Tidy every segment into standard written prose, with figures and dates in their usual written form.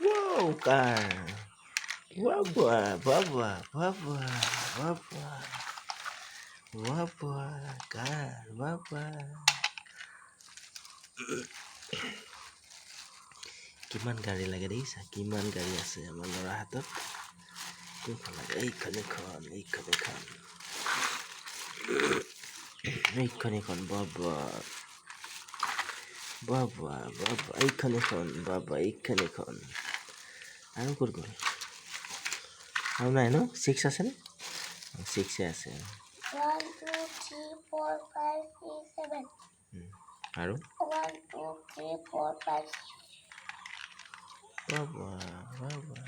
Wow, car. Wabwa, wabwa, wabwa, wabwa, wabwa, car, wabwa. কিমান গাড়ী লাগে দেখিছা, কিমান গাড়ী আছে আমাৰ ল'ৰা হাতত। কোনখন লাগে? এইখন এখন, এইখন এখন, এইখন এখন, বাবা বাবা বাবা, এইখন এখন, বাবা এইখন এখন। আৰু ক'ত গ'ল? আৰু নাই ন? 6 আছেনে? 6 আছে। 1 2 3 4 5 6 7 আৰু 1 2 3 4 5 বাবা বাবা,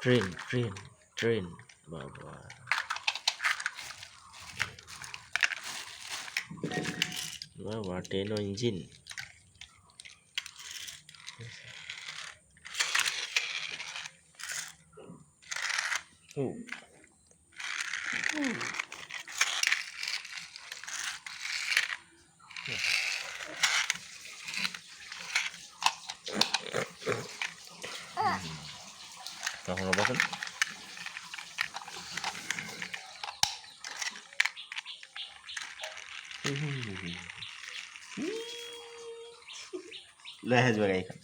ট্রেন ট্রেন ট্রেন, বাবা বাবা, ট্রেনের ইঞ্জিন। ও তখন রবাচোন। লৈ আহে যোৱা গাড়ীখন।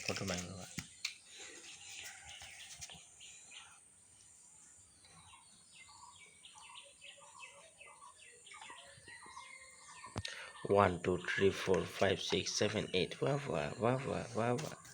ফটো মাৰিম ৰবা। One, two, three, four, five, six, seven, eight. Wow, wow, wow, wow, wow, wow.